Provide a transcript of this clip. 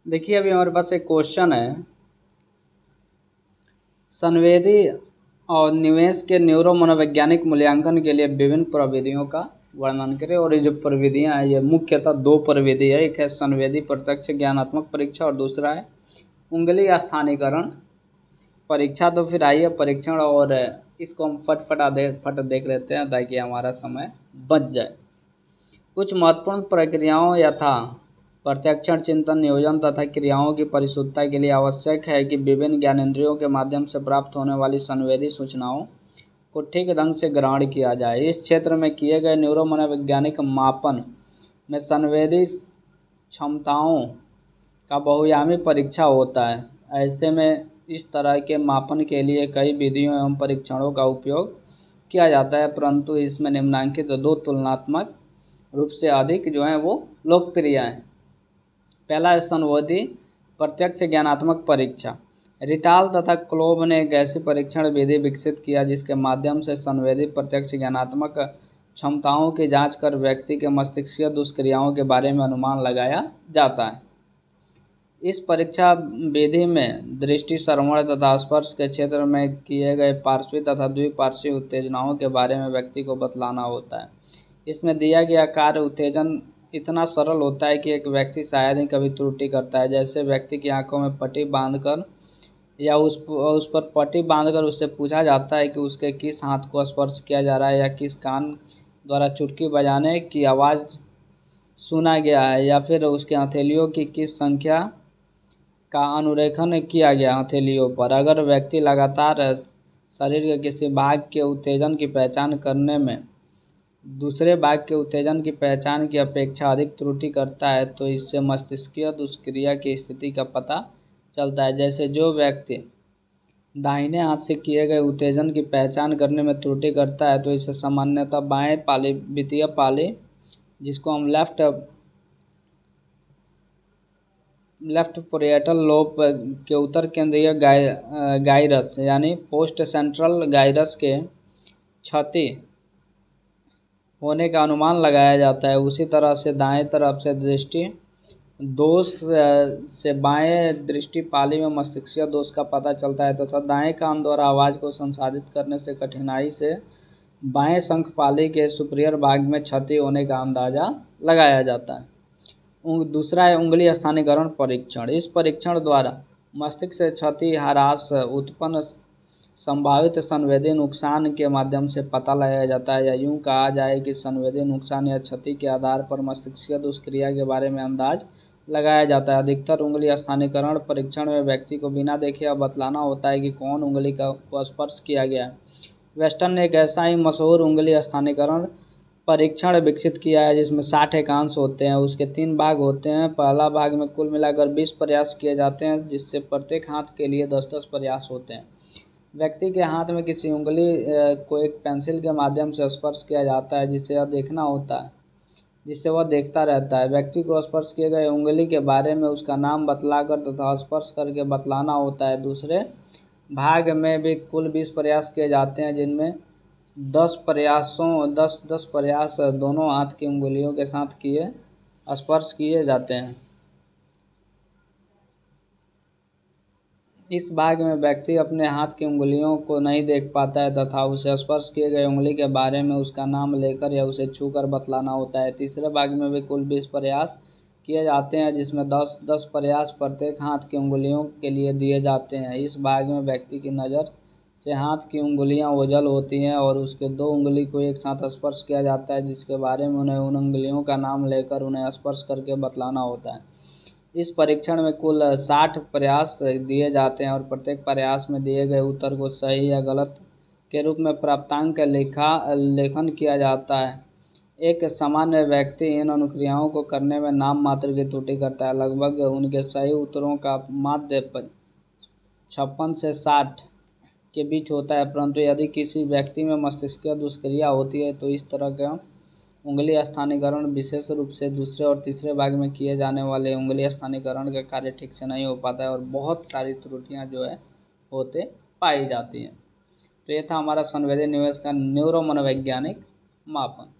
देखिए अभी हमारे पास एक क्वेश्चन है, संवेदी और निवेश के न्यूरो मनोवैज्ञानिक मूल्यांकन के लिए विभिन्न प्रविधियों का वर्णन करें। और ये जो प्रविधियां हैं ये मुख्यतः दो प्रविधि है, एक है संवेदी प्रत्यक्ष ज्ञानात्मक परीक्षा और दूसरा है उंगली स्थानीयकरण परीक्षा। तो फिर आइए परीक्षण और इसको हम फट देख लेते हैं ताकि हमारा समय बच जाए। कुछ महत्वपूर्ण प्रक्रियाओं यथा प्रत्यक्षण, चिंतन, नियोजन तथा क्रियाओं की परिशुद्धता के लिए आवश्यक है कि विभिन्न ज्ञानेंद्रियों के माध्यम से प्राप्त होने वाली संवेदी सूचनाओं को ठीक ढंग से ग्रहण किया जाए। इस क्षेत्र में किए गए न्यूरो मनोवैज्ञानिक मापन में संवेदी क्षमताओं का बहुआयामी परीक्षा होता है। ऐसे में इस तरह के मापन के लिए कई विधियों एवं परीक्षणों का उपयोग किया जाता है, परंतु इसमें निम्नलिखित दो तुलनात्मक रूप से अधिक जो है वो लोकप्रिय हैं। पहला है संवेदी प्रत्यक्ष ज्ञानात्मक परीक्षा। रिटाल तथा क्लोब ने एक ऐसी परीक्षण विधि विकसित किया जिसके माध्यम से संवेदी प्रत्यक्ष ज्ञानात्मक क्षमताओं की जांच कर व्यक्ति के मस्तिष्कीय दुष्क्रियाओं के बारे में अनुमान लगाया जाता है। इस परीक्षा विधि में दृष्टि, श्रवण तथा स्पर्श के क्षेत्र में किए गए पार्श्वी तथा द्विपार्श्वी उत्तेजनाओं के बारे में व्यक्ति को बतलाना होता है। इसमें दिया गया कार्य उत्तेजन इतना सरल होता है कि एक व्यक्ति शायद ही कभी त्रुटि करता है। जैसे व्यक्ति की आंखों में पट्टी बांधकर या उस पर पट्टी बांधकर उससे पूछा जाता है कि उसके किस हाथ को स्पर्श किया जा रहा है, या किस कान द्वारा चुटकी बजाने की आवाज़ सुना गया है, या फिर उसके हथेलियों की किस संख्या का अनुरेखण किया गया हथेलियों पर। अगर व्यक्ति लगातार शरीर के किसी भाग के उत्तेजन की पहचान करने में दूसरे भाग के उत्तेजन की पहचान की अपेक्षा अधिक त्रुटि करता है तो इससे मस्तिष्कीय दुष्क्रिया की स्थिति का पता चलता है। जैसे जो व्यक्ति दाहिने हाथ से किए गए उत्तेजन की पहचान करने में त्रुटि करता है तो इसे सामान्यतः बाएं पाली वित्तीय पाली, जिसको हम लेफ्ट पैरिएटल लोब के उत्तर केंद्रीय गाइरस यानी पोस्ट सेंट्रल गाइरस के क्षति होने का अनुमान लगाया जाता है। उसी तरह से दाएं तरफ से दृष्टि दोष से बाएं दृष्टि पाली में मस्तिष्कीय दोष का पता चलता है तथा दाएं कान द्वारा आवाज़ को संसाधित करने से कठिनाई से बाएं शंख पाली के सुपीरियर भाग में क्षति होने का अंदाज़ा लगाया जाता है। दूसरा है उंगली स्थानीयकरण परीक्षण। इस परीक्षण द्वारा मस्तिष्क से क्षति, ह्रास, उत्पन्न संभावित संवेदी नुकसान के माध्यम से पता लगाया जाता है, या यूं कहा जाए कि संवेदी नुकसान या क्षति के आधार पर मस्तिष्कीय दुष्क्रिया के बारे में अंदाज लगाया जाता है। अधिकतर उंगली स्थानीयकरण परीक्षण में व्यक्ति को बिना देखे यह बतलाना होता है कि कौन उंगली को स्पर्श किया गया है। वेस्टन ने एक ऐसा ही मशहूर उंगली स्थानीयकरण परीक्षण विकसित किया है जिसमें 60 एकांश होते हैं। उसके 3 भाग होते हैं। पहला भाग में कुल मिलाकर 20 प्रयास किए जाते हैं, जिससे प्रत्येक हाथ के लिए 10-10 प्रयास होते हैं। व्यक्ति के हाथ में किसी उंगली को एक पेंसिल के माध्यम से स्पर्श किया जाता है जिससे वह देखता रहता है। व्यक्ति को स्पर्श किए गए उंगली के बारे में उसका नाम बतलाकर तथा स्पर्श करके बतलाना होता है। दूसरे भाग में भी कुल 20 प्रयास किए जाते हैं, जिनमें 10 प्रयास दोनों हाथ की उंगलियों के साथ स्पर्श किए जाते हैं। इस भाग में व्यक्ति अपने हाथ की उंगलियों को नहीं देख पाता है तथा उसे स्पर्श किए गए उंगली के बारे में उसका नाम लेकर या उसे छूकर बतलाना होता है। तीसरे भाग में भी कुल 20 प्रयास किए जाते हैं, जिसमें 10-10 प्रयास प्रत्येक हाथ की उंगलियों के लिए दिए जाते हैं। इस भाग में व्यक्ति की नज़र से हाथ की उंगलियां ओझल होती हैं और उसके 2 उंगली को एक साथ स्पर्श किया जाता है, जिसके बारे में उन्हें उन उंगलियों का नाम लेकर उन्हें स्पर्श करके बतलाना होता है। इस परीक्षण में कुल 60 प्रयास दिए जाते हैं और प्रत्येक प्रयास में दिए गए उत्तर को सही या गलत के रूप में प्राप्तांक लेखन किया जाता है। एक सामान्य व्यक्ति इन अनुक्रियाओं को करने में नाम मात्र की त्रुटि करता है। लगभग उनके सही उत्तरों का माध्य 56 से 60 के बीच होता है, परंतु यदि किसी व्यक्ति में मस्तिष्कीय दुष्क्रिया होती है तो इस तरह का उंगली स्थानीयकरण विशेष रूप से दूसरे और तीसरे भाग में किए जाने वाले उंगली स्थानीयकरण का कार्य ठीक से नहीं हो पाता है और बहुत सारी त्रुटियां जो है होते पाई जाती हैं। तो ये था हमारा संवेदी निवेश का न्यूरो मनोवैज्ञानिक मापन।